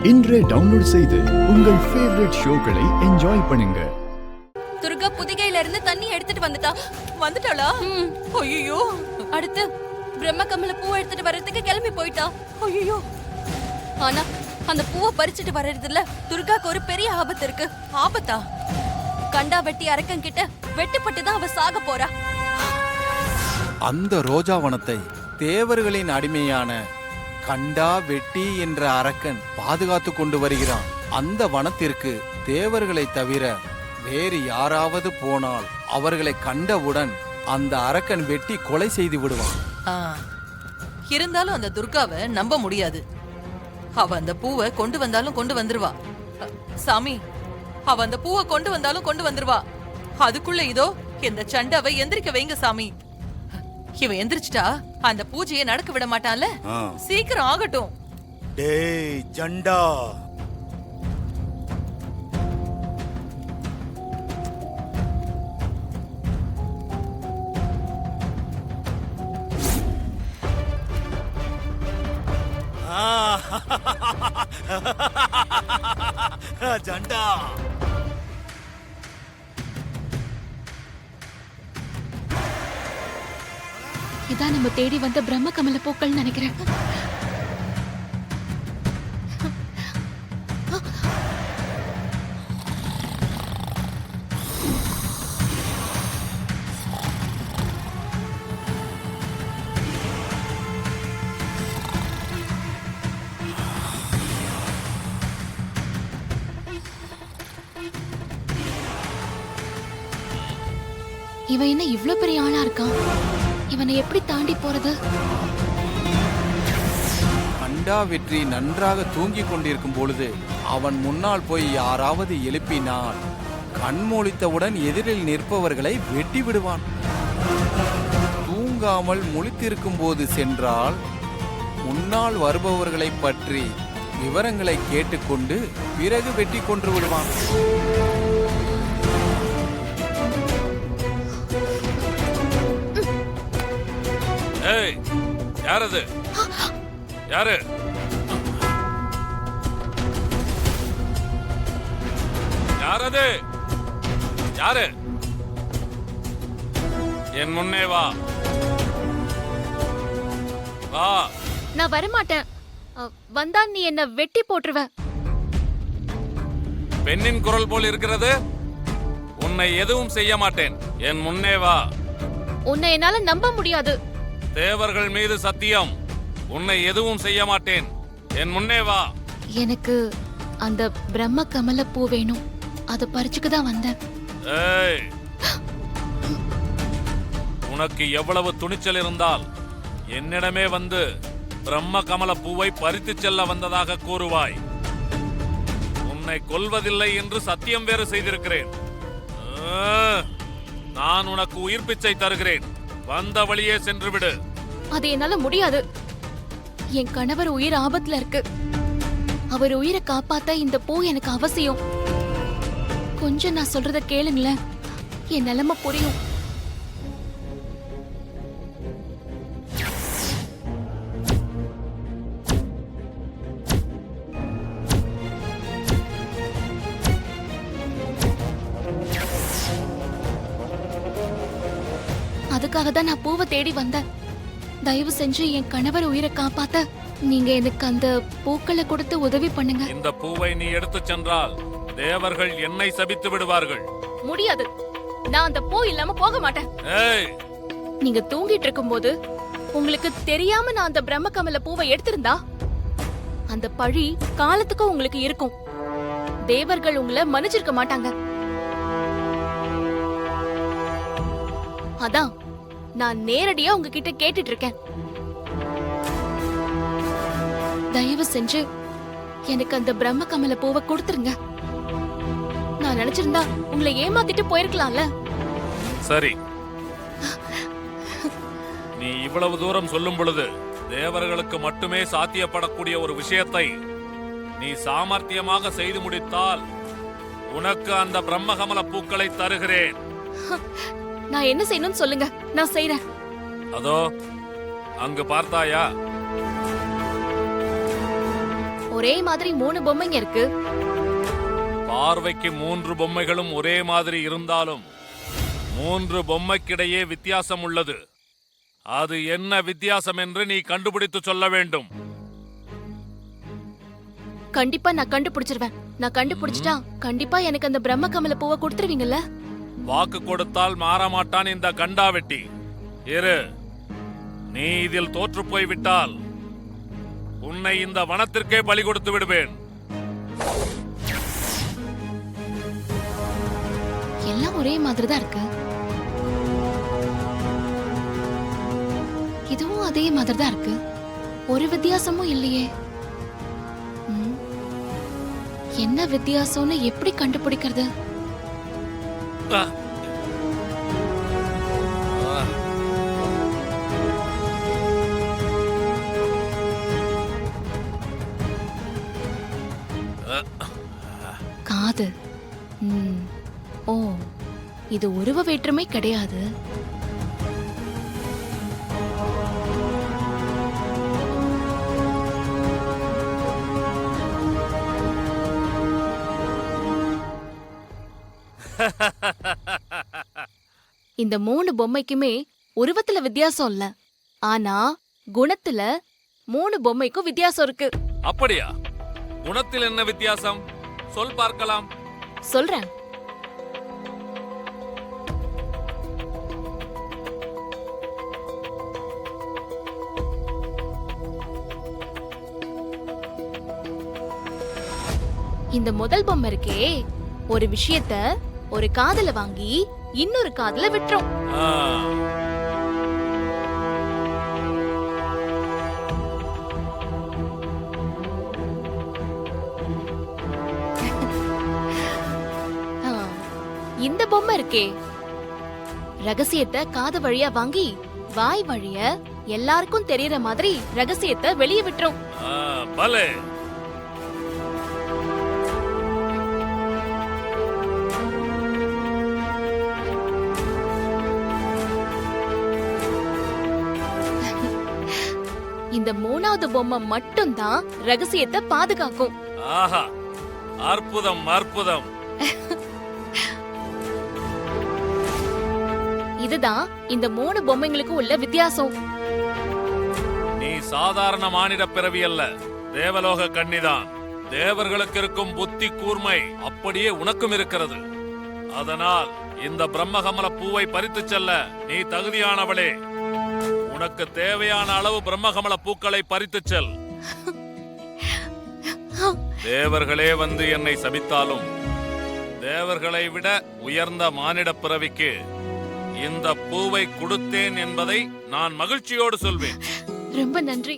இன்றே டவுன்லோட் செய்து உங்கள் ஃபேவரட் ஷோக்களை என்ஜாய் பண்ணுங்க. துர்கா புதிகையில இருந்து தண்ணி எடுத்துட்டு வந்துட்டாளா? ஐயோ, அடுத்து பிரம்ம கமல பூவை எடுத்துட்டு வர்றதுக்கு கிளம்பி போயிட்டா. ஐயோ, ஆனா அந்த பூவை பறிச்சுட்டு வர்றதுல துர்காக்கு ஒரு பெரிய ஆபத்து இருக்கு. ஆபத்தா? கண்டா வெட்டி அரக்கன் கிட்ட வெட்டுப்பட்டுதான் அவ சாக போறா. அந்த ரோஜாவனத்தை தேவர்களின் அடிமையான கண்டா வெட்டி என்ற அரக்கன் பாதுகாத்து கொண்டு வருகிறான். அந்த வனத்திற்கு தேவர்களை தவிர வேறு யாராவது போனால் அவர்களை கண்டவுடன் அந்த அரக்கன் வெட்டி கொலை செய்து விடுவான். இருந்தாலும் அந்த துர்காவை நம்ப முடியாது. அவ அந்த பூவை கொண்டு வந்தாலும் கொண்டு வந்துருவா. சாமி, அவ அந்த பூவை கொண்டு வந்தாலும் கொண்டு வந்துருவா. அதுக்குள்ள இதோ இந்த சண்டாவை எந்திரிக்க வைங்க சாமி. இவன் எந்திரிச்சிட்டா அந்த பூஜையை நடக்க விட மாட்டான்ல. சீக்கிரம் ஆகட்டும். டேய் சண்டா, ஜண்டா, இதான் நம்ம தேடி வந்த பிரம்ம கமல பூக்கள் நினைக்கிறேன். இவன் என்ன இவ்ளோ பெரிய ஆளா இருக்கான்? இவனை எப்படி தாண்டி போறது? கண்டா வெற்றி நன்றாக தூங்கிக் கொண்டிருக்கும் பொழுது அவன் முன்னால் போய் யாராவது எழுப்பினால் கண்மூழித்தவுடன் எதிரில் நிற்பவர்களை வெட்டி விடுவான். தூங்காமல் முழித்திருக்கும் போது சென்றால் முன்னால் வருபவர்களை பற்றி விவரங்களை கேட்டுக்கொண்டு பிறகு வெட்டி கொன்று விடுவான். ஏய், யாரது? யாரு? யாரது? யாரு? என் முன்னே வா. வா. நான் வரமாட்டேன். வந்தா நீ என்ன வெட்டி போட்டுருவ. பெண்ணின் குரல் போல் இருக்கிறது. உன்னை எதுவும் செய்ய மாட்டேன். என் முன்னே வா. உன்னை என்னால நம்ப முடியாது. தேவர்கள் மீது சத்தியம், உன்னை எதுவும் செய்ய மாட்டேன். என் முன்னே வா. எனக்கு அந்த பிரம்ம கமல பூ வேணும். அதை பறிச்சுக்க தான் வந்தேன். ஏய், உனக்கு எவ்வளவு துணிச்சல் இருந்தால் என்னிடமே வந்து பிரம்ம கமல பூவை பறித்து செல்ல வந்ததாக கூறுவாய். உன்னை கொல்வதில்லை என்று சத்தியம் வேறு செய்திருக்கிறேன். நான் உனக்கு உயிர் பிச்சை தருகிறேன். வந்த வழியே சென்று விடு. அது என்னால முடியாது. என் கணவர் உயிர் ஆபத்துல இருக்கு. அவர் உயிரை காப்பாத்த இந்த பூ எனக்கு அவசியம். கொஞ்சம் நான் சொல்றத கேளுங்களேன், என் நிலைமை புரியும். அதுக்காக தான் நான் பூவை தேடி வந்தேன். தயவு செஞ்சு என் கணவர் உயிரை காப்பாத்த நீங்க எனக்கு அந்த பூக்களை கொடுத்து உதவி பண்ணுங்க. இந்த பூவை நீ எடுத்து சென்றால் தேவர்கள் என்னை சபித்து விடுவார்கள். முடியாது. நான் அந்த பூ இல்லாம போக மாட்டேன். ஏய், நீங்க தூங்கிட்டு இருக்கும்போது உங்களுக்கு தெரியாம நான் அந்த பிரம்ம கமல பூவை எடுத்திருந்தா அந்த பழி காலத்துக்கும் உங்களுக்கு இருக்கும். தேவர்கள் உங்களை மன்னிச்சிருக்க மாட்டாங்க. அதான் நான் நேரடியா உங்ககிட்ட கேட்டுட்டு இருக்கேன். தயவு செஞ்சு எனக்கு அந்த பிரம்ம கமல பூவை கொடுத்துருங்க. நான் நினைச்சிருந்தா உங்களை ஏமாத்திட்டு போயிருக்கலாம்ல. சரி, நீ இவ்வளவு தூரம் சொல்லும் பொழுது தேவர்களுக்கு மட்டுமே சாத்தியப்படக்கூடிய ஒரு விஷயத்தை நீ சாமர்த்தியமாக செய்து முடித்தால் உனக்கு அந்த பிரம்மகமல பூக்களை தருகிறேன். நான் என்ன செய்யணும்னு சொல்லுங்க, நான் செய்றேன். அதோ அங்கு பார்த்தாயா? ஒரே மாதிரி 3 பொம்மைங்க இருக்கு. பார்வைக்கு 3 பொம்மைகளும் ஒரே மாதிரி இருந்தாலும் 3 பொம்மைக்கிடையே வித்தியாசம் உள்ளது. அது என்ன வித்தியாசம் என்று நீ கண்டுபிடித்து சொல்ல வேண்டும். கண்டிப்பா நான் கண்டுபிடிச்சிருவேன். நான் கண்டுபிடிச்சிட்டா கண்டிப்பா எனக்கு அந்த பிரம்ம கமல பூவை கொடுத்துருவீங்கல்ல? வாக்கு கொடுத்தால் மாறமாட்டான் இந்த கண்டாவெட்டி. இரு, நீ இதில் தோற்று போய்விட்டால் உன்னை இந்த வனத்திற்கே பலி கொடுத்து விடுவேன். எல்லாம் ஒரே மாதிரி தான் இருக்கு. இதுவும் அதே மாதிரி தான் இருக்கு. ஒரு வித்தியாசமும் இல்லையே. என்ன வித்தியாசம்னு எப்படி கண்டுபிடிக்கிறது? ஆ. ஆ. காது. ஓ, இது உருவ வேற்றுமை கிடையாது. இந்த 3 பொம்மைக்குமே உருவத்துல வித்தியாசம் இல்ல, ஆனா குணத்துல 3 பொம்மைக்கும் வித்தியாசம் இருக்கு. அப்படியா? குணத்தில் என்ன வித்தியாசம்? சொல் பார்க்கலாம். சொல்றேன். இந்த முதல் பொம்மை இருக்கே, ஒரு விஷயத்த ஒரு காதுல வாங்கி இன்னொரு காதுல விட்டுரும். ஆ. இந்த பொம்மை இருக்கே, ரகசியத்தை காது வழியா வாங்கி வாய் வழிய எல்லாருக்கும் தெரியற மாதிரி ரகசியத்தை வெளியே விட்டுரும். ஆ, பலே. இந்த 3வது பொம்மை மட்டும்தான் ரகசியத்தை பாதுகாக்கும். ஆஹா, அற்புதம் அற்புதம். இதுதான் இந்த 3 பொம்மைங்களுக்கு உள்ள வித்தியாசம். நீ சாதாரண மானிட பிறவி அல்ல, தேவலோக கன்னிதான். தேவர்களுக்கு இருக்கும் புத்தி கூர்மை அப்படியே உனக்கும் இருக்கிறது. அதனால் இந்த பிரம்மகமல பூவை பறித்துச் செல்ல நீ தகுதியானவளே. உனக்கு தேவையான அளவு பிரம்மகமல பூக்களை பறித்துச் செல். தேவர்களே வந்து என்னை சபித்தாலும் தேவர்களை விட உயர்ந்த மானிட பிறவிக்கு இந்த பூவை கொடுத்தேன் என்பதை நான் மகிழ்ச்சியோடு சொல்வேன். ரொம்ப நன்றி.